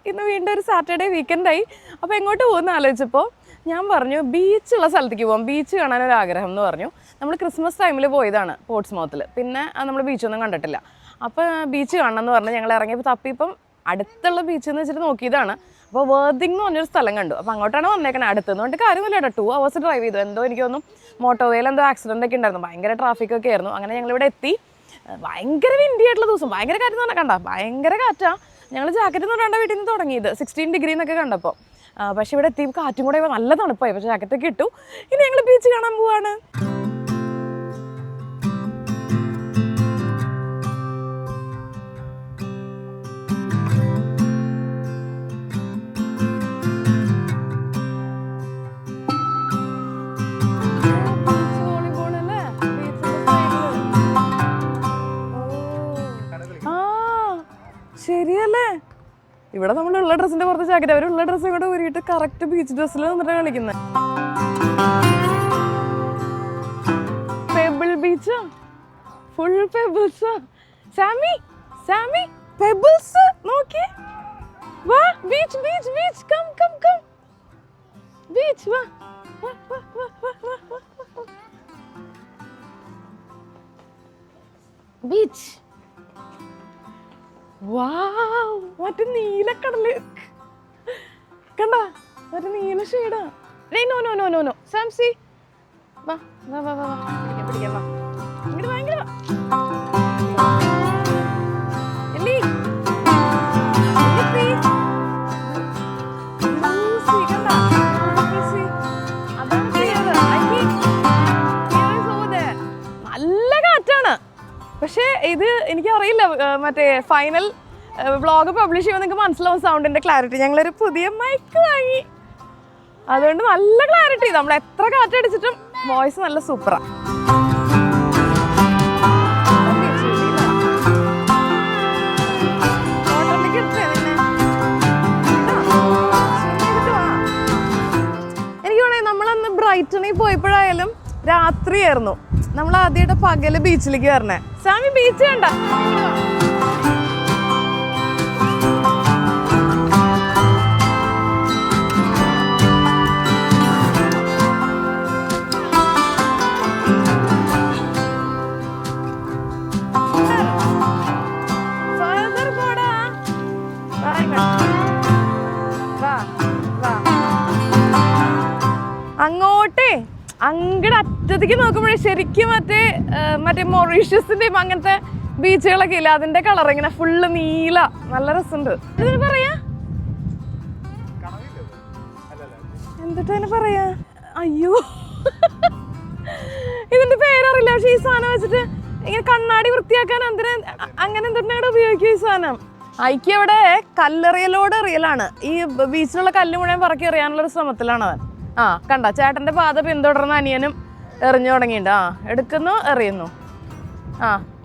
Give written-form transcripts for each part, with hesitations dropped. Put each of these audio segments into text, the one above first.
ഇന്ന് വീണ്ടും ഒരു സാറ്റർഡേ വീക്കെൻഡായി. അപ്പോൾ എങ്ങോട്ട് പോകുന്ന ആലോചിച്ചപ്പോൾ ഞാൻ പറഞ്ഞു ബീച്ചുള്ള സ്ഥലത്തേക്ക് പോകാം, ബീച്ച് കാണാനൊരു ആഗ്രഹം എന്ന് പറഞ്ഞു. നമ്മൾ ക്രിസ്മസ് ടൈമിൽ പോയതാണ് പോർട്സ്മൗത്തിൽ, പിന്നെ നമ്മൾ ബീച്ചൊന്നും കണ്ടിട്ടില്ല. അപ്പോൾ ബീച്ച് കാണണം എന്ന് പറഞ്ഞ് ഞങ്ങൾ ഇറങ്ങിയപ്പോൾ തപ്പിപ്പം അടുത്തുള്ള ബീച്ച് എന്ന് വെച്ചിട്ട് നോക്കിയതാണ്. അപ്പോൾ വേർതിങ് എന്ന് പറഞ്ഞൊരു സ്ഥലം കണ്ടു. അപ്പോൾ അങ്ങോട്ടാണ് വന്നേക്കണേ. അടുത്തെന്ന് പറഞ്ഞിട്ട് കാര്യമില്ല കേട്ടോ, 2 hours ഡ്രൈവ് ചെയ്തു. എന്തോ എനിക്ക് തോന്നുന്നു മോട്ടോവേയിൽ എന്തോ ആക്സിഡൻ്റ് ഒക്കെ ഉണ്ടായിരുന്നു, ഭയങ്കര ട്രാഫിക്കൊക്കെ ആയിരുന്നു. അങ്ങനെ ഞങ്ങളിവിടെ എത്തി. ഭയങ്കര വിൻഡി ആയിട്ടുള്ള ദിവസം, ഭയങ്കര കാറ്റ് എന്ന് പറഞ്ഞാൽ കണ്ട ഭയങ്കര കാറ്റാണ്. ഞങ്ങൾ ജാക്കറ്റ് എന്ന് പറഞ്ഞാൽ വീട്ടിൽ നിന്ന് തുടങ്ങിയത് 16 ഡിഗ്രി എന്നൊക്കെ കണ്ടപ്പോൾ. പക്ഷേ ഇവിടെ എത്തി കാറ്റും കൂടെ നല്ല തണുപ്പായി. പക്ഷേ ജാക്കറ്റൊക്കെ ഇട്ടു. ഇനി ഞങ്ങൾ ബീച്ച് കാണാൻ പോവാണ്. ശരിയല്ലേ, ഇവിടെ നമ്മളുള്ള ഡ്രസ്സിന്റെ പുറത്ത് ജാക്കറ്റ്, അവരുള്ള ഡ്രസ്സും കൂടെ ഊരിയിട്ട് കറക്റ്റ് ബീച്ച് ഡ്രസ്സിൽ നിന്നിട്ടാണ് കളിക്കുന്നത്. പെബിൾ ബീച്ചാ, ഫുൾ പെബിൾസാ. സാമി സാമി പെബിൾസ് നോക്കി. വാ beach beach beach, come come come beach, വാ ബീച്ച്. വാവ്, മറ്റേ നീലക്കടല് കണ്ട, മറ്റേ നീല ഷെയ്ഡാ. No no no no no സാംസി, വാ വാ വാ വാ, പിടിക്കാം വാ, ഇങ്ങോട്ട് ഭയങ്കര നല്ല കാറ്റാണ്. പക്ഷേ ഇത് എനിക്കറിയില്ല, മറ്റേ ഫൈനൽ വ്ളോഗ് പബ്ലിഷ് ചെയ്യുമ്പോൾ നിങ്ങൾക്ക് മനസ്സിലാവും സൗണ്ടിൻ്റെ ക്ലാരിറ്റി. ഞങ്ങളൊരു പുതിയ മൈക്ക് വാങ്ങി, അതുകൊണ്ട് നല്ല ക്ലാരിറ്റി. നമ്മൾ എത്ര കാറ്റടിച്ചിട്ടും വോയിസ് നല്ല സൂപ്പറാണ്. എനിക്ക് വേണമെങ്കിൽ നമ്മളന്ന് ബ്രൈറ്റണിൽ പോയപ്പോഴായാലും രാത്രിയായിരുന്നു. നമ്മൾ ആദ്യമായിട്ട് പകല് ബീച്ചിലേക്ക് വരണേ. സാമി ബീച്ച് കണ്ട, അങ്ങോട്ടേ അങ്ങടെ അറ്റത്തേക്ക് നോക്കുമ്പോഴേ ശരിക്കും മറ്റേ മൊറീഷ്യസിന്റെയും അങ്ങനത്തെ ബീച്ചുകളൊക്കെ ഇല്ല, അതിന്റെ കളർ ഇങ്ങനെ ഫുള്ള് നീല, നല്ല രസമുണ്ട്. ഇതിന് പറയാ എന്തിട്ടതിന് പറയാ, അയ്യോ ഇതിന്റെ പേരറിയില്ല. പക്ഷെ ഈ സാധനം വെച്ചിട്ട് ഇങ്ങനെ കണ്ണാടി വൃത്തിയാക്കാൻ അങ്ങനെ എന്തിനാണ് ഉപയോഗിക്കുക ഈ സാധനം. ഐക്യ അവിടെ കല്ലെറിയലോട് എറിയലാണ്. ഈ ബീച്ചിലുള്ള കല്ല് മുഴുവൻ പറക്കി എറിയാനുള്ള ഒരു ശ്രമത്തിലാണ് അവൻ. കണ്ട ചേട്ടന്റെ പാത പിന്തുടർന്ന അനിയനും എറിഞ്ഞു തുടങ്ങിയിട്ടുണ്ട്. എടുക്കുന്നു, എറിയുന്നു.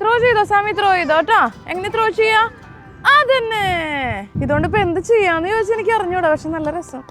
ത്രോ ചെയ്തോ സാമി, ത്രോ ചെയ്തോ കേട്ടാ. എങ്ങനെ ത്രോ ചെയ്യാ? അതന്നെ. ഇതുകൊണ്ട് ഇപ്പൊ എന്ത് ചെയ്യാന്ന് ചോദിച്ചാൽ എനിക്ക് അറിഞ്ഞൂടാ, പക്ഷെ നല്ല രസം.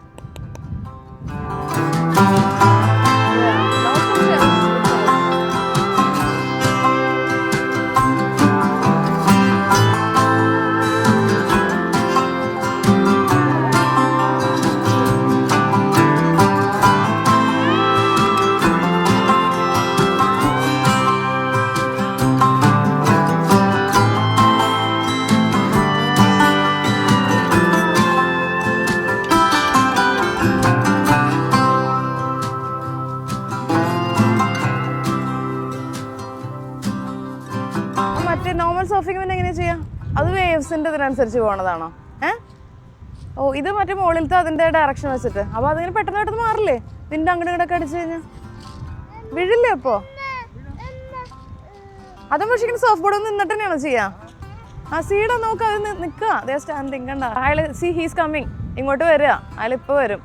നോർമൽ സർഫിംഗ് പിന്നെ എങ്ങനെയാ ചെയ്യാ? അത് വേവ്സിന്റെ ഇതിനനുസരിച്ച് പോണതാണോ? ഇത് മറ്റേ മുകളിലത്തെ അതിന്റെ ഡയറക്ഷൻ വെച്ചിട്ട്. അപ്പൊ അതിങ്ങനെ പെട്ടെന്ന് പെട്ടെന്ന് മാറില്ലേ? നിന്റെ അങ്ങോട്ട് ഇങ്ങോട്ടൊക്കെ അടിച്ചു കഴിഞ്ഞാൽ വീഴില്ലേ? അപ്പോ അതും പക്ഷേ സർഫ് ബോർഡ് നിന്നിട്ട് തന്നെയാണോ ചെയ്യാ? സീഡ നോക്ക്, അത് നിൽക്കുക സ്റ്റാൻഡിങ്. കണ്ട അയാൾ ഹീസ് കമ്മിങ്, ഇങ്ങോട്ട് വരിക. അയാളിപ്പോ വരും,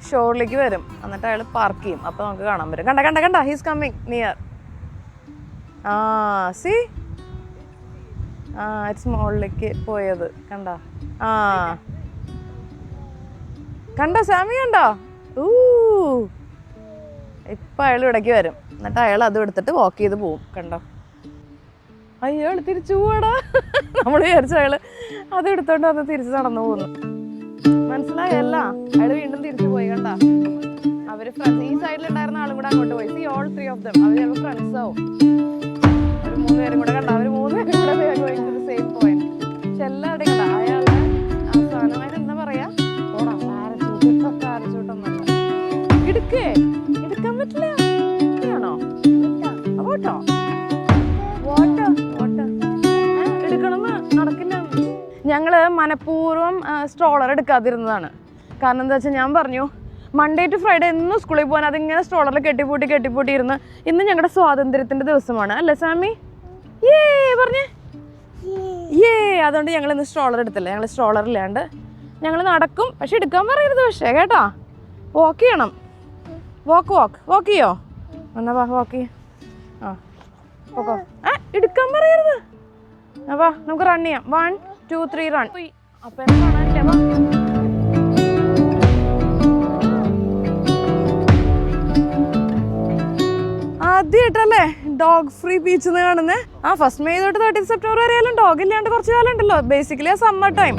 ഷോറിലേക്ക് വരും, എന്നിട്ട് അയാൾ പാർക്ക് ചെയ്യും. അപ്പൊ നമുക്ക് കാണാൻ പറ്റും. കണ്ട കണ്ട കണ്ട, ഹീസ് കമ്മിങ് നിയർ. ഇറ്റ്സ് മുകളിലേക്ക് പോയത് കണ്ട. കണ്ടോ സാമി, കണ്ടോ? ഇപ്പൊ അയാൾ ഇടയ്ക്ക് വരും, എന്നിട്ട് അയാൾ അതും എടുത്തിട്ട് വാക്ക് ചെയ്ത് പോവും. കണ്ടോ? അയ്യോ തിരിച്ചു പോവാടാ. നമ്മൾ വിചാരിച്ച അയാള് അത് എടുത്തോണ്ട് വന്ന് തിരിച്ച് നടന്നു പോകുന്നു. മനസ്സിലായല്ല, അയാള് വീണ്ടും തിരിച്ചു പോയി. കണ്ട, അവര് ഫ്രണ്ട്സ്, ഈ സൈഡിലുണ്ടായിരുന്ന ആളും കൂടെ അങ്ങോട്ട് പോയി. ഓൾ 3 of them അവര് ചിലപ്പോൾ ഫ്രണ്ട്സ് ആവും. ഒരു 3 പേരും കൂടെ കണ്ട, അവര് 3 പേരും കൂടെ സെയിം പോയിന്റ്. പക്ഷെ എല്ലാവരുടെയും കണ്ട അയാളുടെ ആ സാധനം അതിനെന്താ പറയാ, ഓടാ പാരച്ചൂട്ടൊന്നല്ല. എടുക്കാൻ പറ്റില്ല ആണോ? ഓട്ടോ എടുക്കണമെന്ന് നടക്കില്ല. ഞങ്ങള് മനഃപൂർവ്വം സ്ട്രോളർ എടുക്കാതിരുന്നതാണ്. കാരണം എന്താ വെച്ചാൽ ഞാൻ പറഞ്ഞു മൺഡേ ടു ഫ്രൈഡേ എന്നും സ്കൂളിൽ പോകാൻ അതിങ്ങനെ സ്ട്രോളറിൽ കെട്ടിപ്പൂട്ടി ഇരുന്ന്. ഇന്ന് ഞങ്ങളുടെ സ്വാതന്ത്ര്യത്തിന്റെ ദിവസമാണ് അല്ലേ സാമി? പറഞ്ഞേ അതുകൊണ്ട് ഞങ്ങൾ ഇന്ന് സ്ട്രോളർ എടുത്തില്ല. ഞങ്ങൾ സ്ട്രോളർ ഇല്ലാണ്ട് ഞങ്ങൾ നടക്കും. പക്ഷെ എടുക്കാൻ പറയരുത് പക്ഷേ കേട്ടോ. വാക്ക് ചെയ്യണം. വാക്ക് ചെയ്യോ? എന്നാ വാക്ക് ചെയ്യ. ഓക്കോ, എടുക്കാൻ പറയരുത്. അപ്പാ നമുക്ക് റൺ ചെയ്യാം. 1 2 3 റൺ. അപ്പൊ എന്നെ കാണാനില്ലേ? ആദ്യമായിട്ടല്ലേ ഡോഗ് ഫ്രീ ബീച്ച് കാണുന്നേ. ഫസ്റ്റ് മെയ് തൊട്ട് 30 സെപ്റ്റംബർ വരെ ആയാലും ഡോഗ് ഇല്ലാണ്ട് കുറച്ച് കാലം ഉണ്ടല്ലോ. Basically summer time.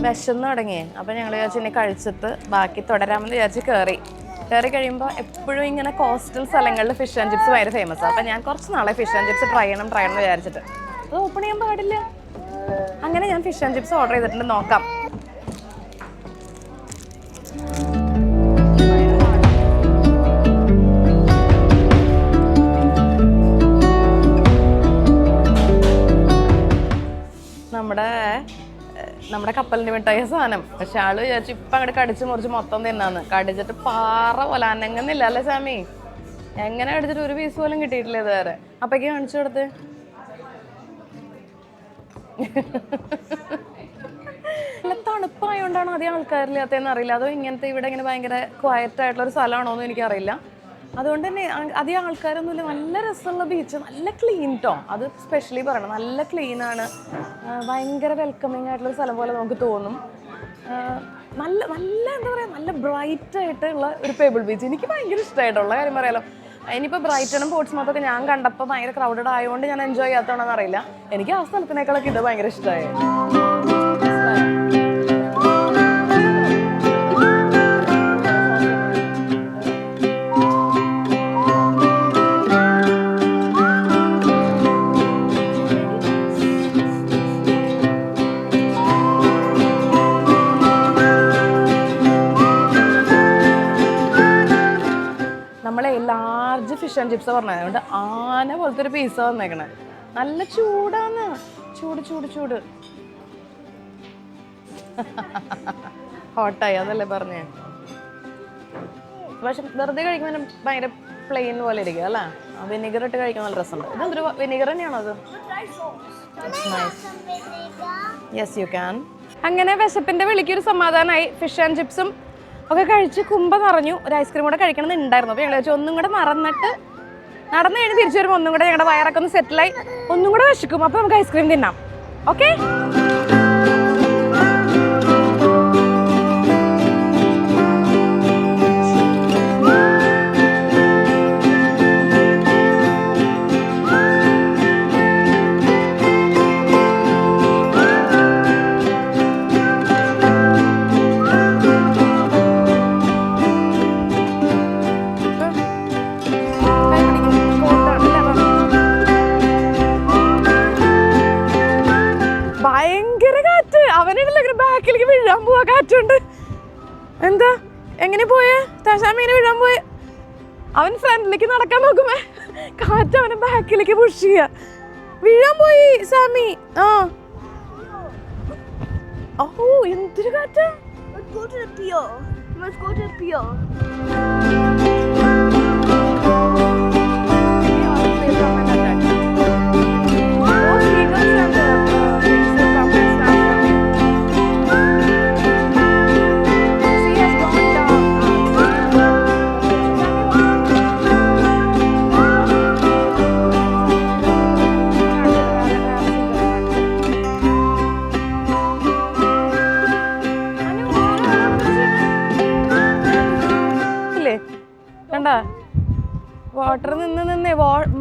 വിശന്ന് തുടങ്ങിയേ. അപ്പം ഞങ്ങൾ വിചാരിച്ചു ഇനി കഴിച്ചിട്ട് ബാക്കി തുടരാമെന്ന് വിചാരിച്ച് കയറി കഴിയുമ്പോൾ എപ്പോഴും ഇങ്ങനെ കോസ്റ്റൽ സ്ഥലങ്ങളിൽ ഫിഷ് ആൻഡ് ചിപ്സ് ഭയങ്കര ഫേമസ്. അപ്പം ഞാൻ കുറച്ച് നാളെ ഫിഷ് ആൻഡ് ചിപ്സ് ട്രൈ ചെയ്യണം എന്ന് വിചാരിച്ചിട്ട് അത് ഓപ്പൺ ചെയ്യാൻ പാടില്ല. അങ്ങനെ ഞാൻ ഫിഷ് ആൻഡ് ചിപ്സ് ഓർഡർ ചെയ്തിട്ടുണ്ട്. നോക്കാം. നമ്മുടെ കപ്പലിൻ്റെ മിഠായ സാധനം. പക്ഷെ ആള് വിചാരിച്ചു ഇപ്പം അങ്ങോട്ട് കടിച്ച് മുറിച്ച് മൊത്തം തിന്നാന്ന്. കടിച്ചിട്ട് പാറ പോലെ അനങ്ങുന്നില്ല അല്ലേ സാമി? എങ്ങനെ കടിച്ചിട്ട് ഒരു പീസ് പോലും കിട്ടിയിട്ടില്ല ഇതുവരെ. അപ്പൊക്ക് കാണിച്ചു കൊടുത്ത്. നല്ല തണുപ്പായോണ്ടാണ് അധികം ആൾക്കാരില്ലാത്തതെന്ന് അറിയില്ല. അതോ ഇങ്ങനത്തെ ഇവിടെ ഇങ്ങനെ ഭയങ്കര ക്വയറ്റ് ആയിട്ടുള്ള ഒരു സ്ഥലമാണോന്നും എനിക്കറിയില്ല. അതുകൊണ്ട് തന്നെ അധികം ആൾക്കാരൊന്നുമില്ല. നല്ല രസമുള്ള ബീച്ച്, നല്ല ക്ലീൻ ട്ടോ. അത് സ്പെഷ്യലി പറയണം, നല്ല ക്ലീനാണ്. ഭയങ്കര വെൽക്കമിങ് ആയിട്ടുള്ള സ്ഥലം പോലെ നമുക്ക് തോന്നും. നല്ല നല്ല എന്താ പറയുക, നല്ല ബ്രൈറ്റ് ആയിട്ടുള്ള ഒരു പേബിൾ ബീച്ച്. എനിക്ക് ഭയങ്കര ഇഷ്ടമായിട്ടുള്ള കാര്യം പറയാലോ. ഇനിയിപ്പോൾ ബ്രൈറ്റണും പോർട്സ്മൗത്തും ഞാൻ കണ്ടപ്പോൾ ഭയങ്കര ക്രൗഡഡ് ആയതുകൊണ്ട് ഞാൻ എൻജോയ് ചെയ്യാത്തതാണെന്ന് അറിയില്ല. എനിക്ക് ആ സ്ഥലത്തിനേക്കാളൊക്കെ ഇത് ഭയങ്കര ഇഷ്ടമായി. ലാർജ് ഫിഷ് ആൻഡ് ചിപ്സ് പറഞ്ഞത്, അതുകൊണ്ട് ആന പോലത്തെ ഒരു പീസ വന്നേക്കണേ. നല്ല ചൂടാണ്. ചൂട് ഹോട്ടായി അതല്ലേ പറഞ്ഞേ. പക്ഷെ വെറുതെ കഴിക്കുമ്പോൾ ഭയങ്കര പ്ലെയിൻ പോലെ ഇരിക്കും അല്ലേ? വിനിഗർ ഇട്ട് കഴിക്കാൻ നല്ല രസമുണ്ട്. ഇതെന്തൊരു വിനിഗർ തന്നെയാണോ അത്? Yes you can. അങ്ങനെ വിശപ്പിന്റെ വിളിക്കൊരു സമാധാനമായി. ഫിഷ് ആൻഡ് ചിപ്സും ഒക്കെ കഴിച്ച് കുമ്പ നിറഞ്ഞു. ഒരു ഐസ്ക്രീം കൂടെ കഴിക്കണമെന്ന് ഉണ്ടായിരുന്നു. അപ്പോൾ ഞങ്ങൾ വെച്ചാൽ ഒന്നും കൂടെ നടന്നിട്ട് നടന്നു കഴിഞ്ഞ് തിരിച്ചു വരുമ്പോൾ ഒന്നും കൂടെ ഞങ്ങളുടെ വയറൊക്കെ ഒന്ന് സെറ്റിലായി, ഒന്നും കൂടെ വിശക്കും. അപ്പോൾ നമുക്ക് ഐസ്ക്രീം തിന്നാം. ഓക്കെ. ബാക്കിലേക്ക് വീഴാൻ പോവാ. കാറ്റുണ്ട്. എന്താ എങ്ങനെ പോയേ? താശാമീനെ വീഴാൻ പോയെ. അവൻ ഫ്രണ്ടിലേക്ക് നടക്കാൻ നോക്കുമ്പോ കാറ്റ് അവനെ ബാക്കിലേക്ക് പുഷ് ചെയ്യാ. വീഴാൻ പോയി സാമി. ഓ എന്തൊരു കാറ്റാ.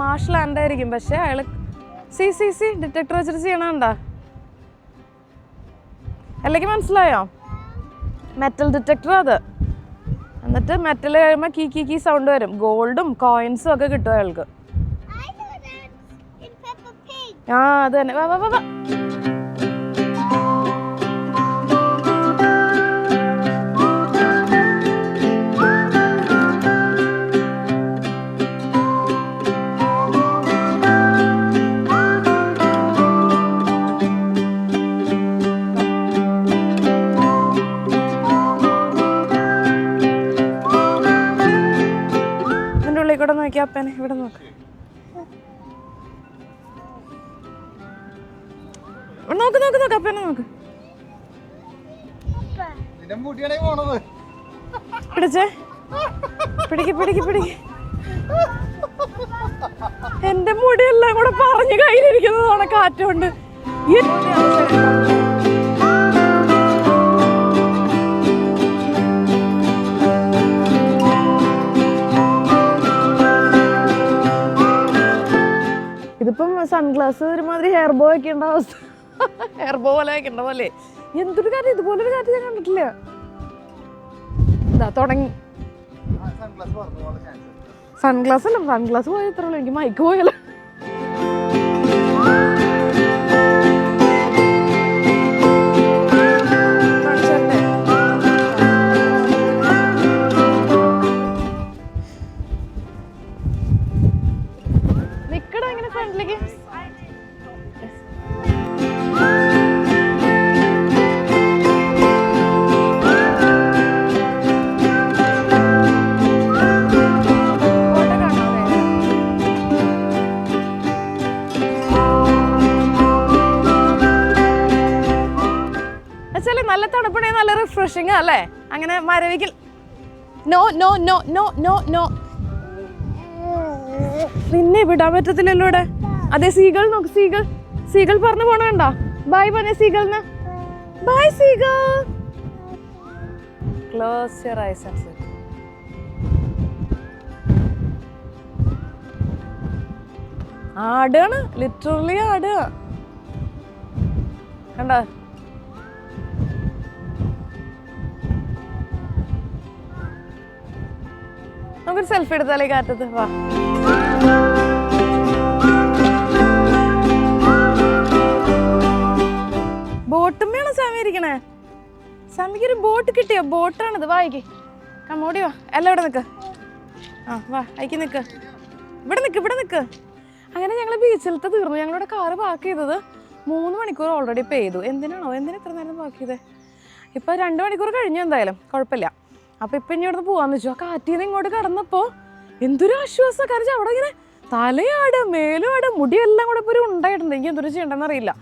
മാർഷ് ലാൻഡ് ആയിരിക്കും. പക്ഷെ അയാൾ സി ഡിറ്റക്ടർ വെച്ചിട്ട് ചെയ്യണണ്ടാ. അല്ലെങ്കിൽ മനസ്സിലായോ? മെറ്റൽ ഡിറ്റക്ടർ അത്. എന്നിട്ട് മെറ്റൽ കഴിയുമ്പോൾ കീ സൗണ്ട് വരും. ഗോൾഡും കോയിൻസും ഒക്കെ കിട്ടും അയാൾക്ക്. ആ അത് തന്നെ. വാ വാ വാ വാ. ഇവിടെ നോക്കിയാ അപ്പനെ, ഇവിടെ നോക്ക്. നോക്ക് നോക്ക് നോക്ക് അപ്പനെ നോക്ക്. പിടിച്ചേ, പിടിക്ക്. എന്റെ മുടിയെല്ലാം കൂടെ പറഞ്ഞു കയ്യിലിരിക്കുന്നതാണ് കാറ്റുകൊണ്ട്. ഇതിപ്പം സൺഗ്ലാസ് ഒരുമാതിരി ഹെയർ ബോ വെക്കേണ്ട അവസ്ഥ. ഹെയർ ബോ പോലെ വെക്കേണ്ട പോലെ. എന്തൊരു കാര്യം, ഇതുപോലൊരു കാര്യം ഞാൻ കണ്ടിട്ടില്ല. ഇതാ തുടങ്ങി. സൺഗ്ലാസ് അല്ല, സൺഗ്ലാസ് പോയാൽ ഇത്ര ഉള്ളൂ. എനിക്ക് മൈക്ക് പോയല്ലോ. നിക്കടാ ഇങ്ങനെ ഫ്രണ്ടിലേക്ക്. നല്ല തണുപ്പണേ, നല്ല റിഫ്രഷിങ് അല്ലേ? അങ്ങനെ മരവിക്കൽ. No no no no no no, നിന്നെ വിടാൻ പറ്റത്തില്ലല്ലോ ഇവിടെ. അതെ സീകൾ നോക്ക്, സീകൾ പറഞ്ഞു പോണണ്ട. ബൈ പറഞ്ഞ സീകളിന്. Bye seagull. Close your eyes and sit. ആടാണ്, ലിറ്ററലി ആടുക. കണ്ടോ? നമുക്കൊരു സെൽഫി എടുത്താലേ കാറ്റത്ത്. വാ. ബോട്ടും വേണം സാമി ഇരിക്കണേ. സാമിക്ക് ഒരു ബോട്ട് കിട്ടിയോ? ബോട്ടാണിത്. വായിക്ക്, കമ്മോടി വാ. എല്ലാം ഇവിടെ നിൽക്ക്. ആ വാ, അയക്ക് നിൽക്ക്. ഇവിടെ നിൽക്ക്. അങ്ങനെ ഞങ്ങൾ ബീച്ചിലത്തെ തീർന്നു. ഞങ്ങളുടെ കാറ് പാർക്ക് ചെയ്തത് 3 മണിക്കൂർ ഓൾറെഡി പെയ്തു. എന്തിനാ ഇത്ര നേരം പാർക്ക് ചെയ്തേ? ഇപ്പം 2 മണിക്കൂർ കഴിഞ്ഞു. എന്തായാലും കുഴപ്പമില്ല. അപ്പം ഇപ്പം ഇനി ഇവിടുന്ന് പോകാമെന്ന് വെച്ചു. ആ കാറ്റിൽ നിന്ന് ഇങ്ങോട്ട് കടന്നപ്പോൾ എന്തൊരു ആശ്വാസം. കാരണം അവിടെ ഇങ്ങനെ തലയാട് മേലുമാട് മുടിയെല്ലാം കൂടെ ഇപ്പോൾ ഒരു ഉണ്ടായിട്ടുണ്ട്. എനിക്ക് എന്തൊരു ചെയ്യണ്ടെന്ന് അറിയില്ല.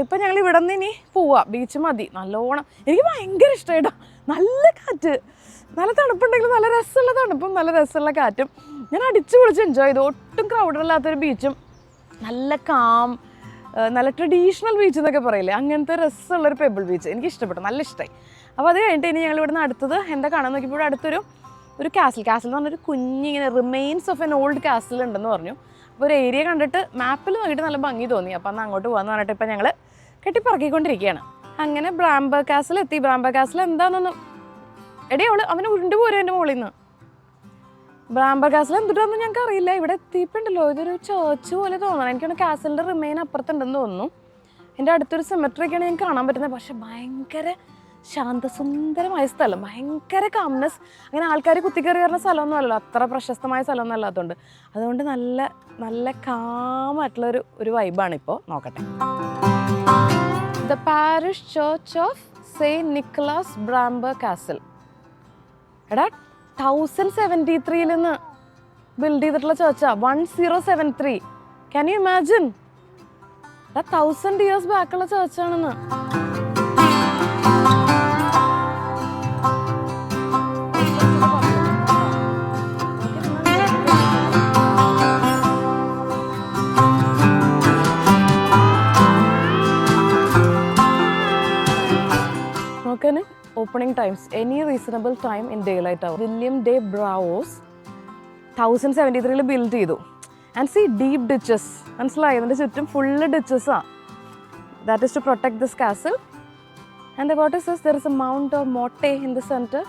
ഇപ്പം ഞങ്ങൾ ഇവിടെ നിന്ന് ഇനി പോവാം. ബീച്ച് മതി. നല്ലോണം എനിക്ക് ഭയങ്കര ഇഷ്ടമായിട്ടോ. നല്ല കാറ്റ്, നല്ല തണുപ്പുണ്ടെങ്കിലും നല്ല രസമുള്ള തണുപ്പും നല്ല രസമുള്ള കാറ്റും. ഞാൻ അടിച്ചു പൊളിച്ച് എൻജോയ് ചെയ്തു. ഒട്ടും ക്രൗഡല്ലാത്തൊരു ബീച്ചും നല്ല കാം, നല്ല ട്രഡീഷണൽ ബീച്ച് എന്നൊക്കെ പറയില്ലേ, അങ്ങനത്തെ രസമുള്ളൊരു പെബിൾ ബീച്ച്. എനിക്ക് ഇഷ്ടപ്പെട്ടു, നല്ല ഇഷ്ടമായി. അപ്പോൾ അത് കഴിഞ്ഞിട്ട് ഇനി ഞങ്ങൾ ഇവിടുന്ന് അടുത്തത് എന്താ കാണാൻ നോക്കിയപ്പോൾ അടുത്തൊരു കാസിൽ എന്ന് പറഞ്ഞൊരു കുഞ്ഞിങ്ങനെ remains of an old castle ഉണ്ടെന്ന് പറഞ്ഞു. അപ്പോൾ ഒരു ഏരിയ കണ്ടിട്ട് മാപ്പിൽ നോക്കിയിട്ട് നല്ല ഭംഗി തോന്നി. അപ്പോൾ അന്ന് അങ്ങോട്ട് പോകാമെന്ന് പറഞ്ഞിട്ട് ഇപ്പം ഞങ്ങൾ കെട്ടിപ്പറക്കിക്കൊണ്ടിരിക്കുകയാണ്. അങ്ങനെ ബ്രാംബർ കാസിൽ എത്തി. ബ്രാംബർ കാസിൽ എന്താണെന്നൊന്നും എടേ അവന് ഉരുണ്ട് പോരും എൻ്റെ മുകളിൽ നിന്ന്. ബ്രാംബർ കാസിൽ എന്തിട്ടാണെന്ന് ഞങ്ങൾക്ക് അറിയില്ല. ഇവിടെ എത്തിയിട്ടുണ്ടല്ലോ, ഇതൊരു ചേർച്ച് പോലെ തോന്നണം. എനിക്കാണ് കാസിലിൻ്റെ റിമെയിൻ അപ്പുറത്തുണ്ടെന്ന് തോന്നുന്നു. എൻ്റെ അടുത്തൊരു സെമെട്രിയൊക്കെയാണ് ഞാൻ കാണാൻ പറ്റുന്നത്. പക്ഷെ ഭയങ്കര ശാന്തസുന്ദരമായ സ്ഥലം, ഭയങ്കര കാംനെസ്. അങ്ങനെ ആൾക്കാർ കുത്തിക്കയറി വരുന്ന സ്ഥലമൊന്നും അല്ലല്ലോ, അത്ര പ്രശസ്തമായ സ്ഥലമൊന്നും അല്ലാത്തതുകൊണ്ട്. അതുകൊണ്ട് നല്ല നല്ല കാമായിട്ടുള്ളൊരു വൈബാണ്. ഇപ്പോൾ നോക്കട്ടെ. The parish church of saint Nicholas Bramber castle. എടാ 1073 നിന്ന് ബിൽഡ് ചെയ്തിട്ടുള്ള ചേർച്ചാ. 1073. Can you imagine? 1000 years ബാക്കുള്ള ചേർച്ചാണെന്ന്. നോക്കാന് opening times any reasonable time in daylight hour. William de Braose 1073 build ചെയ്തു. And see deep ditches. മനസ്സിലായി? ഇതിൻ്റെ ചുറ്റും ഫുള്ള് ഡിച്ചസാണ്. That is to protect this castle. And what is this? There is a mount of motte in the centre.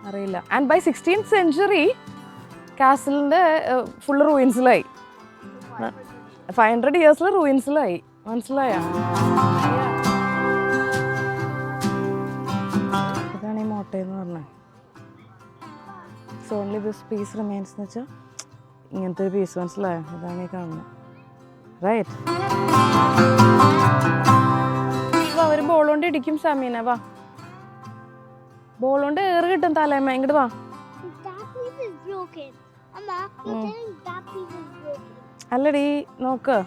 അറിയില്ല. And by 16th century കാസിലിൻ്റെ full റൂയിൻസിലായി. 500 years റൂയിൻസിലായി. മനസ്സിലായോ? ഇതാണ് ഈ മോട്ടയെന്ന് പറഞ്ഞത്. So only this piece remains എന്ന് വെച്ചാൽ ഇങ്ങനത്തെ ഒരു പീസ്. മനസ്സിലായോ? ഇതാണ് ഈ കാണുന്നത്. റൈറ്റ്. അവർ ബോൾ കൊണ്ട് ഇടിക്കും സമീന. വാ, ബോൾ കൊണ്ട് ഏറ് കിട്ടും തലേമ്മ. ഇങ്ങോട്ട് വാ. അല്ലടി നോക്ക്,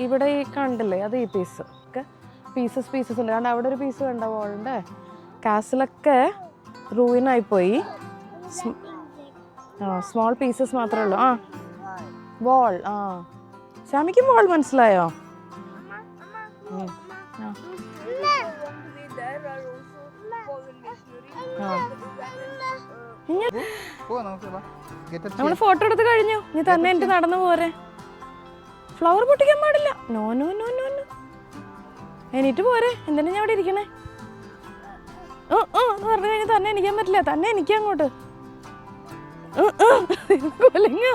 ഇവിടെ ഈ കണ്ടില്ലേ, അത് ഈ പീസ് ഒക്കെ പീസസ് ഉണ്ട്. കാരണം അവിടെ ഒരു പീസ് കണ്ട ബോളിൻ്റെ. കാസിലൊക്കെ റൂയിനായിപ്പോയി. സ്മോൾ പീസസ് മാത്രമേ ഉള്ളൂ. ബോൾ. ഷാമിക്ക് ബോൾ മനസ്സിലായോ? നമ്മള് ഫോട്ടോ എടുത്ത് കഴിഞ്ഞു. നീ തന്നെ എനിക്ക് നടന്നു പോരെ. ഫ്ലവർ പൊട്ടിക്കാൻ പാടില്ല. No no no no no. എണീറ്റ് പോരെ. എന്തിനാ ഞാൻ അവിടെ ഇരിക്കണേ? എന്ന് പറഞ്ഞു കഴിഞ്ഞാൽ തന്നെ എണിക്കാൻ പറ്റില്ല. തന്നെ എനിക്ക് അങ്ങോട്ട് കൊലങ്ങ.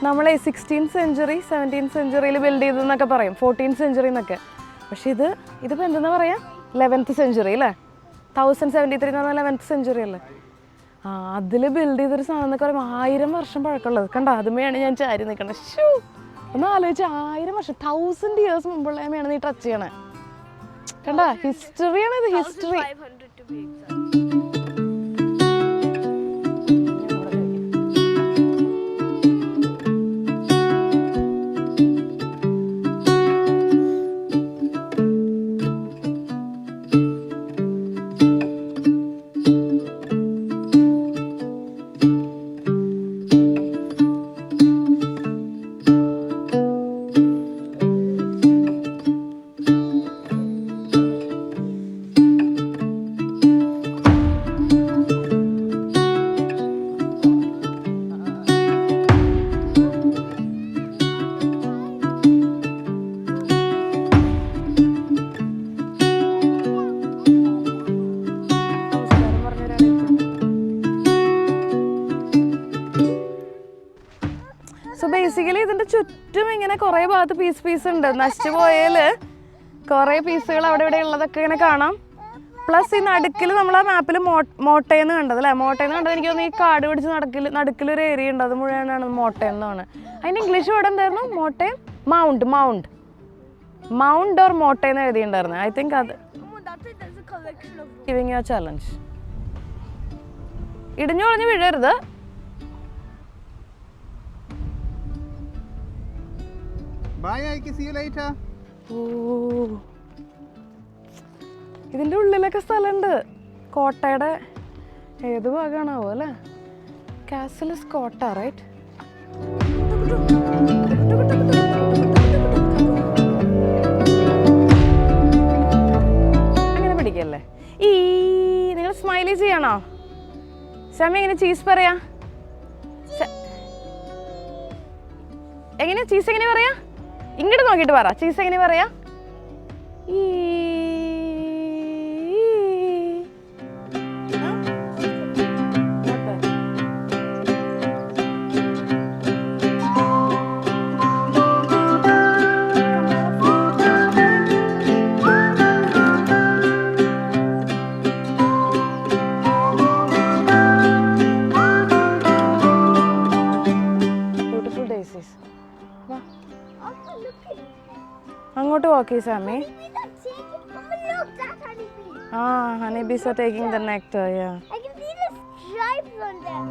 നമ്മളെ 16th century 17th century build ചെയ്തെന്നൊക്കെ പറയും, 14th century എന്നൊക്കെ. പക്ഷെ ഇതിപ്പോൾ എന്തെന്നാ പറയാ, 11th century അല്ലേ? 1073 എന്ന് പറഞ്ഞാൽ 11th century അല്ലേ? അതിൽ ബിൽഡ് ചെയ്തൊരു സാധനം എന്നൊക്കെ പറയുമ്പോൾ 1000 വർഷം പഴക്കമുള്ളത്. കണ്ട, അതുമേയാണ് ഞാൻ ചാരി നിൽക്കണത്. ഷൂ, ഒന്ന് ആലോചിച്ച്, 1000 വർഷം 1000 years മുമ്പുള്ളതാണ് നീ ടച്ച് ചെയ്യണേ. കണ്ട, ഹിസ്റ്ററിയാണ് ഇത്. ഹിസ്റ്ററി. സോ ബേസിക്കലി ഇതിൻ്റെ ചുറ്റും ഇങ്ങനെ കുറേ ഭാഗത്ത് പീസ് ഉണ്ട്. നശിച്ചു പോയാൽ കുറേ പീസുകൾ അവിടെ ഇവിടെ ഉള്ളതൊക്കെ ഇങ്ങനെ കാണാം. പ്ലസ് ഈ നടുക്കിൽ നമ്മൾ ആ മാപ്പിൽ മോട്ടയെന്ന് കണ്ടത് അല്ലേ? മോട്ടയെന്ന് കണ്ടത് എനിക്ക് തോന്നുന്നു ഈ കാട് പിടിച്ച് നടുക്കിലൊരു ഏരിയ ഉണ്ട്, അത് മുഴുവനാണ് മോട്ടയെന്നാണ്. അതിന് ഇംഗ്ലീഷ് വേർഡ് എന്തായിരുന്നു? മോട്ടയം. മൗണ്ട് ഓർ മോട്ടയെന്ന് എഴുതിയിട്ടുണ്ടായിരുന്നു. ഐ തിങ്ക് അത് ഗിവിങ് യു എ ചലഞ്ച്. ഇടിഞ്ഞു പൊളിഞ്ഞ് വീഴരുത്. Bye, I can see you later. ഇതിൻ്റെ ഉള്ളിലൊക്കെ സ്ഥലമുണ്ട്. കോട്ടയുടെ ഏത് ഭാഗമാണാവോ അല്ലേ? കാസിൽ ഇസ് കോട്ട, റൈറ്റ്? അങ്ങനെ പിടിക്കല്ലേ. നിങ്ങൾ സ്മൈലി ചെയ്യണോ? സമയം എങ്ങനെ ചീസ് പറയാ? എങ്ങനെ ചീസ് എങ്ങനെ പറയാ? ഇങ്ങോട്ട് നോക്കിയിട്ട് പറ. ചീസ് എങ്ങനെ പറയാ? അങ്ങോട്ട് walk Sammy. Honeybees are taking the nectar, yeah. I can see the stripes on them.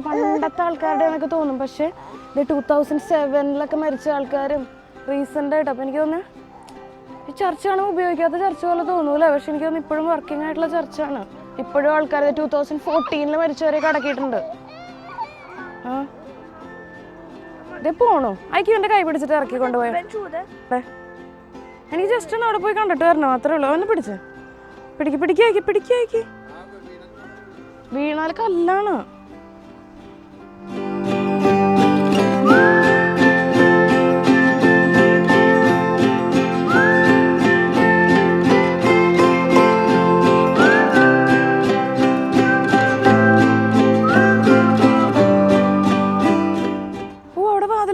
പണ്ടത്തെ ആൾക്കാരുടെ എന്നൊക്കെ തോന്നും. പക്ഷേ ഇത് 2007 മരിച്ച ആൾക്കാരും റീസെൻ്റ് ആയിട്ട്. അപ്പോൾ എനിക്ക് തോന്നുന്നു ഈ ചർച്ചാണ് ഉപയോഗിക്കാത്ത ചർച്ച പോലെ തോന്നൂല, പക്ഷെ എനിക്ക് തോന്നുന്നു ഇപ്പോഴും വർക്കിംഗ് ആയിട്ടുള്ള ചർച്ചാണ്. ഇപ്പോഴും ആൾക്കാർ 2014 മരിച്ചവരെയൊക്കെ അടക്കിയിട്ടുണ്ട്. ആ ഇതേ പോണോ അയക്കി എൻ്റെ കൈ പിടിച്ചിട്ട് ഇറക്കി കൊണ്ടുപോയി. എനിക്ക് ജസ്റ്റ് ഒന്ന് അവിടെ പോയി കണ്ടിട്ട് വരണോ, അത്രേ ഉള്ളൂ. അവനെ പിടിച്ച് പിടിക്കാക്കി വീണാൽ കല്ലാണ്.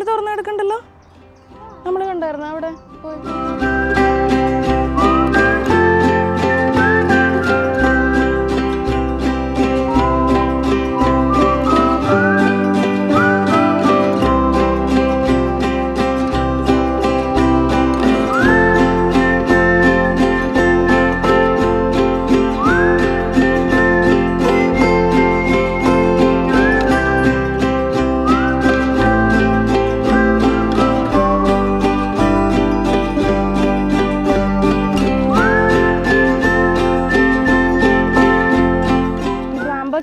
തുറന്നെടുക്കണ്ടല്ലോ, നമ്മൾ കണ്ടായിരുന്നു അവിടെ പോയി.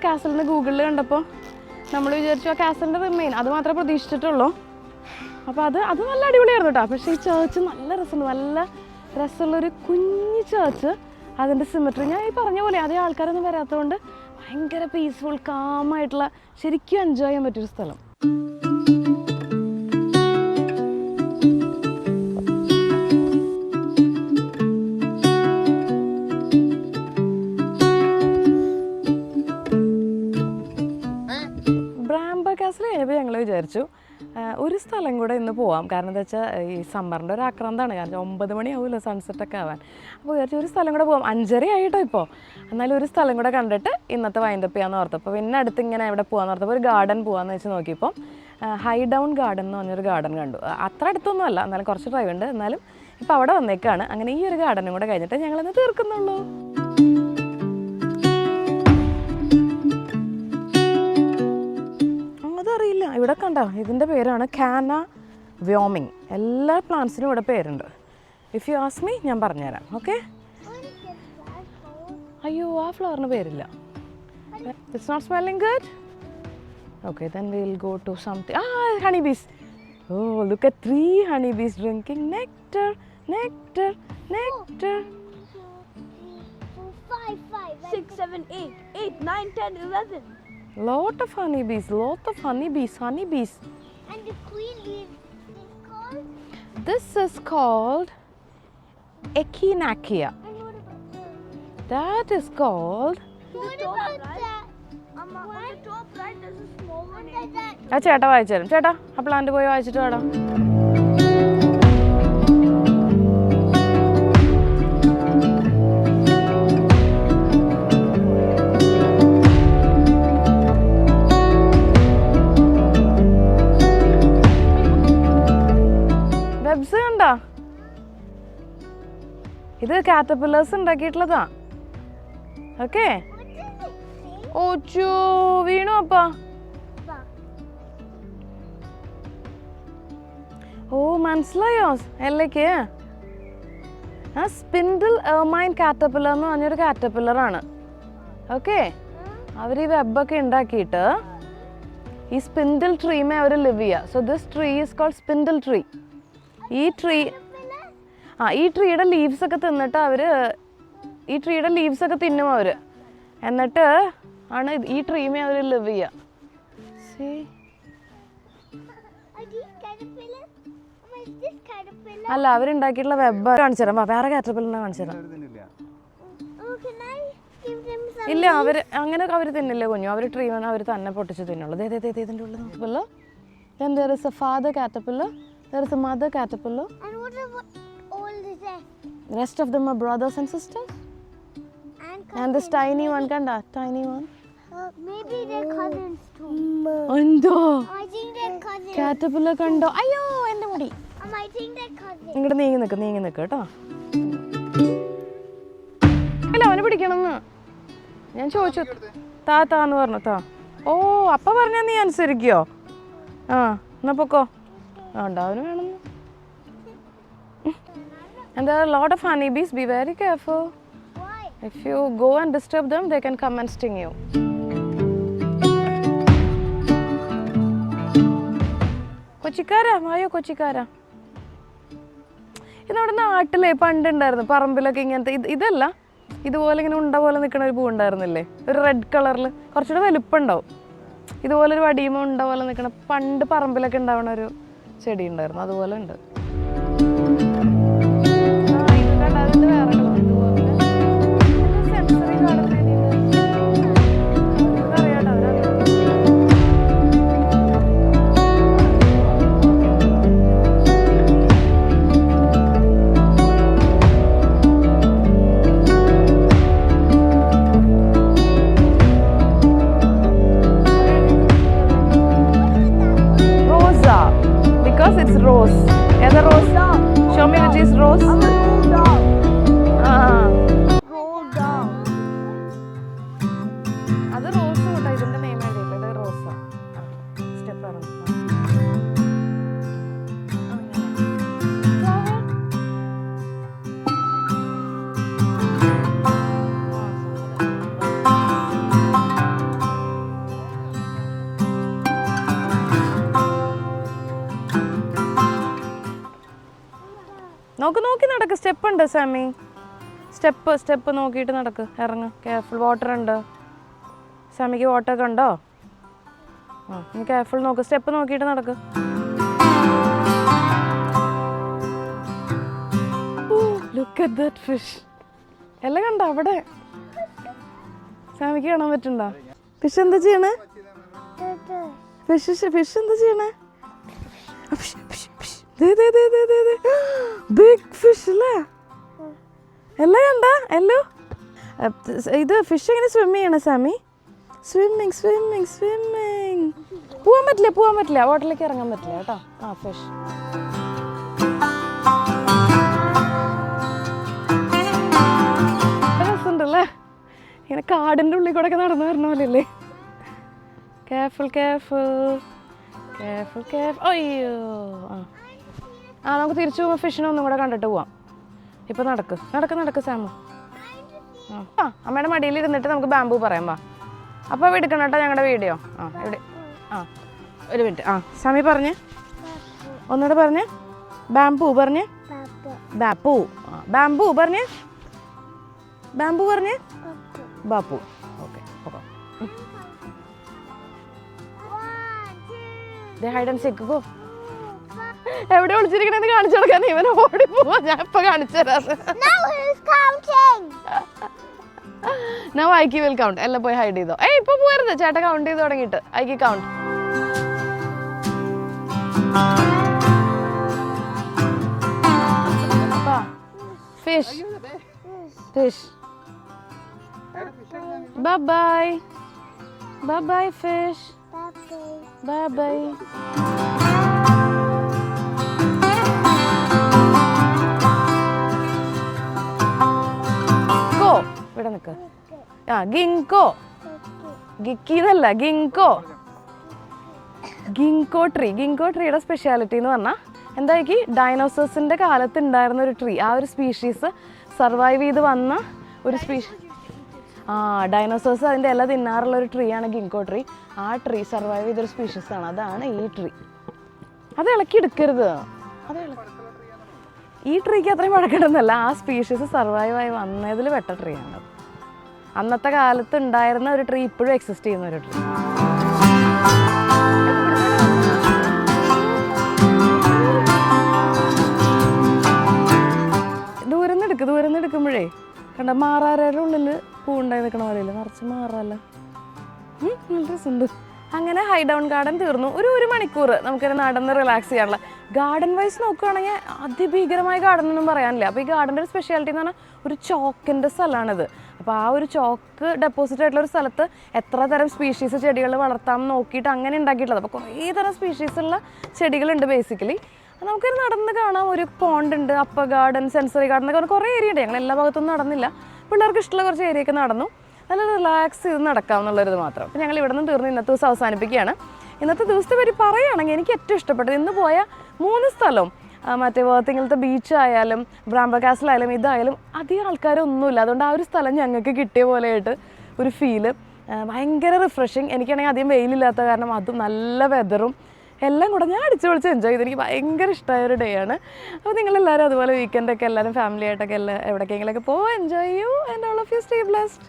കാസലിന് ഗൂഗിളിൽ കണ്ടപ്പോൾ നമ്മൾ വിചാരിച്ചു ആ കാസലിൻ്റെ റിമെയിൻ അത് മാത്രമേ പ്രതീക്ഷിച്ചിട്ടുള്ളൂ. അപ്പോൾ അത് നല്ല അടിപൊളിയായിരുന്നു കേട്ടോ. പക്ഷേ ഈ ചേർച്ച് നല്ല രസമുണ്ട്, നല്ല രസമുള്ളൊരു കുഞ്ഞു ചേർച്ച്. അതിൻ്റെ സിമെട്രി ഞാൻ ഈ പറഞ്ഞ പോലെ അതേ ആൾക്കാരൊന്നും വരാത്തതുകൊണ്ട് ഭയങ്കര പീസ്ഫുൾ കാമായിട്ടുള്ള ശരിക്കും എൻജോയ് ചെയ്യാൻ പറ്റിയൊരു സ്ഥലം. കാസിൽ കഴിഞ്ഞപ്പോൾ ഞങ്ങൾ വിചാരിച്ചു ഒരു സ്ഥലം കൂടെ ഇന്ന് പോവാം. കാരണം എന്താ വെച്ചാൽ ഈ സമ്മറിൻ്റെ ഒരു ആക്രാന്താണ്, കാരണം 9 മണിയാവുമല്ലോ സൺസെറ്റൊക്കെ ആവാൻ. അപ്പോൾ വിചാരിച്ചു ഒരു സ്ഥലം കൂടെ പോവാം. 5:30 ആയിട്ടോ ഇപ്പോൾ, എന്നാലും ഒരു സ്ഥലം കൂടെ കണ്ടിട്ട് ഇന്നത്തെ വൈൻഡപ്പ് ചെയ്യാമെന്ന് ഓർത്തപ്പോൾ പിന്നെ അടുത്ത് ഇങ്ങനെ എവിടെ പോകാമെന്ന് ഓർത്തപ്പോൾ ഒരു ഗാർഡൻ പോകാമെന്ന് വെച്ച് നോക്കിയപ്പോൾ ഹൈ ഡൗൺ ഗാർഡൻ എന്ന് പറഞ്ഞൊരു ഗാർഡൻ കണ്ടു. അത്ര അടുത്തൊന്നും അല്ല, എന്നാലും കുറച്ച് ഡ്രൈവ് ഉണ്ട്. എന്നാലും ഇപ്പോൾ അവിടെ വന്നേക്കാണ്. അങ്ങനെ ഈ ഒരു ഗാർഡനും കൂടെ കഴിഞ്ഞിട്ട് ഞങ്ങളിന്ന് തീർക്കുന്നുള്ളൂ. അതറിയില്ല, ഇവിടെ കണ്ടോ ഇതിൻ്റെ പേരാണ് കാന വ്യോമിങ്. എല്ലാ പ്ലാന്റ്സിനും ഇവിടെ പേരുണ്ട്. ഇഫ് യു ആസ്ക് മീ ഞാൻ പറഞ്ഞുതരാം. ഓക്കെ. അയ്യോ ആ ഫ്ലവറിന് പേരില്ല. It's not smelling good. Okay then we will go to something. Honey bees. Oh look at 3 honey bees drinking nectar nectar nectar. 5, 6, 7, 8, 9, 10, 11. Lot of honeybees, honeybees. And the queen bee is called? This is called Echinacea. And what about That is called. What about that? On the top right, there's a small one. What is that? ചേട്ടാ വായിച്ചു തരും. ചേട്ടാ ആ plant പോയി വായിച്ചിട്ട് വേടാം. Webs കണ്ടോ? ഇത് caterpillars ഉണ്ടാക്കിയിട്ടുള്ളതാ. Okay. ഓച്ചോ വീണു അപ്പാ. ഓ മനസ്സിലായോ എല്ലേക്ക്? ആ സ്പിൻഡിൽ എർമൈൻ കാറ്റർപില്ലർ എന്ന് പറഞ്ഞൊരു കാറ്റർപില്ലറാണ്. ഓക്കെ. അവർ ഈ വെബൊക്കെ ഉണ്ടാക്കിയിട്ട് ഈ സ്പിൻഡിൽ ട്രീമേ അവർ ലിവ് ചെയ്യുക. So this tree is called spindle tree. ഈ ട്രീയുടെ ലീവ്സ് ഒക്കെ തിന്നിട്ട് ഈ ട്രീയുടെ ലീവ്സ് ഒക്കെ തിന്നും അവർ. എന്നിട്ട് ആണ് ഈ ട്രീമേ അവർ ലിവ് ചെയ്യുക. അല്ല അവരുണ്ടാക്കിയിട്ടുള്ള വെബ് കാണിച്ചു തരാം. വേറെ കാറ്റർപില്ലറിനെ കാണിച്ചു തരാം. ഇല്ല അവർ അങ്ങനെ അവർ തിന്നില്ല കുഞ്ഞു. അവർ ട്രീ വന്ന് അവർ തന്നെ പൊട്ടിച്ച് തിന്നുള്ളൂ. ഇതിൻ്റെ ഉള്ളിൽ നോക്കുമല്ലോ. Then there is a father caterpillar. There is a mother caterpillar. And what about all the rest? The rest of them are brothers and sisters. And this tiny one, kanda, tiny one. Maybe they're cousins too. Ando. I think they're cousins. Caterpillar kando. Ayyo, ende mudi. I think they're cousins. ഇങ്ങോട്ട് നീങ്ങി നിൽക്ക് കേട്ടോ. അല്ല അവനെ പിടിക്കണമെന്ന് ഞാൻ ചോദിച്ചു. താന്ന് പറഞ്ഞു. ഓ അപ്പ പറഞ്ഞാൽ നീ അനുസരിക്കോ? ആ എന്നാ പൊക്കോ. അവന് വേണം. And there are a lot of honeybees. Be very careful. Why? If you go and disturb them, they can come and sting you. കൊച്ചിക്കാരാ വായോ കൊച്ചിക്കാരാ. ഇത് നമ്മുടെ നാട്ടിലെ പണ്ടുണ്ടായിരുന്നു പറമ്പിലൊക്കെ ഇങ്ങനത്തെ ഇതല്ല, ഇതുപോലെ ഇങ്ങനെ ഉണ്ട പോലെ നിൽക്കുന്ന ഒരു പൂ ഉണ്ടായിരുന്നില്ലേ, ഒരു റെഡ് കളറിൽ കുറച്ചുകൂടെ വലുപ്പം ഉണ്ടാവും. ഇതുപോലൊരു വടിയുമോ ഉണ്ട പോലെ നിൽക്കണ പണ്ട് പറമ്പിലൊക്കെ ഉണ്ടാവണ ഒരു ചെടി ഉണ്ടായിരുന്നു, അതുപോലെ ഉണ്ട്. It's rose. Is it rose? Show me which is rose. I'm a roll down. Ah. Roll down. That's rose. What is the name? That's rose. Step around. നോക്കി നടക്ക്. സ്റ്റെപ്പ് ഉണ്ട് സാമി, സ്റ്റെപ്പ് നോക്കിയിട്ട് നടക്ക്. ഇറങ്ങ്, കെയർഫുൾ. വാട്ടർ ഉണ്ട് സാമിക്ക്, water ഒക്കെ ഉണ്ടോ? ആ നീ കെയർഫുൾ നോക്ക്, സ്റ്റെപ്പ് നോക്കിയിട്ട് നടക്ക്. Look at that fish. എല്ലാം കണ്ടോ അവിടെ? സാമിക്ക് കാണാൻ പറ്റുണ്ടോ? ഫിഷ് എന്താ ചെയ്യണേ? ഫിഷ് എന്താ ചെയ്യണേ? ബിഗ് ഫിഷ് അല്ലേ? എല്ലാം കണ്ട എല്ലോ? ഇത് ഫിഷ് എങ്ങനെ സ്വിം ചെയ്യണ സാമി? സ്വിമ്മിങ്. പോവാൻ പറ്റില്ല, വാട്ടറിലേക്ക് ഇറങ്ങാൻ പറ്റില്ല കേട്ടോ. ആ ഫിഷ് രസമുണ്ടല്ലേ, ഇങ്ങനെ കാടിൻ്റെ ഉള്ളിൽ കൂടെ ഒക്കെ നടന്നു വരണ പോലെയല്ലേ. കെയർഫുൾ. അയ്യോ. ആ നമുക്ക് തിരിച്ചു പോകുമ്പോൾ ഫിഷിനെ ഒന്നും കൂടെ കണ്ടിട്ട് പോവാം. ഇപ്പം നടക്ക് സാമു. ആ അമ്മയുടെ മടിയിൽ ഇരുന്നിട്ട് നമുക്ക് ബാമ്പു പറയാം. വാ അപ്പോൾ എടുക്കണം കേട്ടോ ഞങ്ങളുടെ വീഡിയോ. ആ എവിടെ? ആ ഒരു മിനിറ്റ്. ആ സാമി പറഞ്ഞ് ഒന്നുകൂടെ പറഞ്ഞ്. ബാമ്പു പറഞ്ഞ്. ബാപ്പു. ആ ബാമ്പു പറഞ്ഞ്. ബാപ്പു. Okay hide and seek go. എവിടെ ഒളിച്ചിരിക്കണെന്ന് കാണിച്ചു കൊടുക്കാൻ ഇവനെ ഓടി പോവാ. ഞാൻ ഇപ്പൊ കാണിച്ചു തരാം. Now Aiki will count. എല്ലാം പോയി ഹൈഡ് ചെയ്തോ. ഇപ്പൊ പോരുത്, ചേട്ടൻ കൗണ്ട് ചെയ്ത് തുടങ്ങിയിട്ട്. Aiki count. Fish. Bye fish. Bye. ഇവിടെ നിൽക്ക്. ആ ഗിങ്കോ. ഗിക്കി എന്നല്ല, ഗിങ്കോ ട്രീയുടെ സ്പെഷ്യാലിറ്റി എന്ന് പറഞ്ഞാൽ എന്താക്കി, ഡൈനോസേഴ്സിൻ്റെ കാലത്ത് ഉണ്ടായിരുന്ന ഒരു ട്രീ, ആ ഒരു സ്പീഷീസ് സർവൈവ് ചെയ്ത് വന്ന ഒരു ഡൈനോസേഴ്സ് അതിൻ്റെ ഇല തിന്നാറുള്ള ഒരു ട്രീ ആണ് ഗിങ്കോ ട്രീ. ആ ട്രീ സർവൈവ് ചെയ്തൊരു സ്പീഷീസാണ്, അതാണ് ഈ ട്രീ. അത് ഇളക്കി എടുക്കരുത്. ഈ ട്രീക്ക് അത്രയും പഴക്കണമെന്നല്ല, ആ സ്പീഷീസ് സർവൈവ് ആയി വന്നതിൽ പെട്ട ട്രീ ആണ്. അന്നത്തെ കാലത്ത് ഉണ്ടായിരുന്ന ഒരു ട്രീ ഇപ്പോഴും എക്സിസ്റ്റ് ചെയ്യുന്ന ഒരു ട്രീ. ദൂരം നിന്ന് എടുക്കുമ്പോഴേ കണ്ട മാറാരുടെ ഉള്ളിൽ പൂ ഉണ്ടായി നിൽക്കണ പോലെയില്ല, നിറച്ച് മാറല്ല. നല്ല രസമുണ്ട്. അങ്ങനെ ഹൈ ഡൗൺ ഗാർഡൻ തീർന്നു. ഒരു മണിക്കൂർ നമുക്കിത് നടന്ന് റിലാക്സ് ചെയ്യാനുള്ള. ഗാർഡൻ വൈസ് നോക്കുകയാണെങ്കിൽ അതിഭീകരമായ ഗാർഡൻ ഒന്നും പറയാനില്ല. അപ്പോൾ ഈ ഗാർഡൻ്റെ ഒരു സ്പെഷ്യാലിറ്റി എന്ന് പറഞ്ഞാൽ ഒരു ചോക്കിൻ്റെ സ്ഥലമാണിത്. അപ്പോൾ ആ ഒരു ചോക്ക് ഡെപ്പോസിറ്റ് ആയിട്ടുള്ള ഒരു സ്ഥലത്ത് എത്ര തരം സ്പീഷീസ് ചെടികൾ വളർത്താം നോക്കിയിട്ട് അങ്ങനെ ഉണ്ടാക്കിയിട്ടുള്ളത്. അപ്പോൾ കുറേ തരം സ്പീഷീസുള്ള ചെടികളുണ്ട് ബേസിക്കലി. നമുക്കൊരു നടന്ന് കാണാം. ഒരു പോണ്ട് ഉണ്ട്, അപ്പർ ഗാർഡൻ, സെൻസറി ഗാർഡൻ എന്നൊക്കെ കുറേ ഏരിയ ഉണ്ട്. ഞങ്ങൾ എല്ലാ ഭാഗത്തൊന്നും നടന്നില്ല. പിള്ളേർക്ക് ഇഷ്ടമുള്ള കുറച്ച് ഏരിയയൊക്കെ നടന്നു. നല്ല റിലാക്സ് ചെയ്ത് നടക്കാം എന്നുള്ളൊരിത് മാത്രം. അപ്പോൾ ഞങ്ങൾ ഇവിടെ നിന്ന് തീർന്ന് ഇന്നത്തെ ദിവസം അവസാനിപ്പിക്കുകയാണ്. ഇന്നത്തെ ദിവസത്തെ പറ്റി പറയുകയാണെങ്കിൽ എനിക്ക് ഏറ്റവും ഇഷ്ടപ്പെട്ടത് ഇന്ന് പോയ 3 സ്ഥലവും മറ്റേ വേർത്തിങ്ങലത്തെ ബീച്ച് ആയാലും ബ്രാംബ കാസിലായാലും ഇതായാലും അധികം ആൾക്കാരൊന്നുമില്ല. അതുകൊണ്ട് ആ ഒരു സ്ഥലം ഞങ്ങൾക്ക് കിട്ടിയ പോലെയായിട്ട് ഒരു ഫീല്, ഭയങ്കര റിഫ്രഷിങ്. എനിക്കാണെങ്കിൽ അധികം വെയിലില്ലാത്ത കാരണം അതും നല്ല വെതറും എല്ലാം കൂടെ ഞാൻ അടിച്ചു പൊളിച്ച് എൻജോയ് ചെയ്ത് എനിക്ക് ഭയങ്കര ഇഷ്ടമായ ഒരു ഡേ ആണ്. അപ്പോൾ നിങ്ങളെല്ലാവരും അതുപോലെ വീക്കെൻഡൊക്കെ എല്ലാവരും ഫാമിലി ആയിട്ടൊക്കെ എവിടേക്കെങ്കിലൊക്കെ എൻജോയ് ചെയ്യൂ. And all of you stay blessed.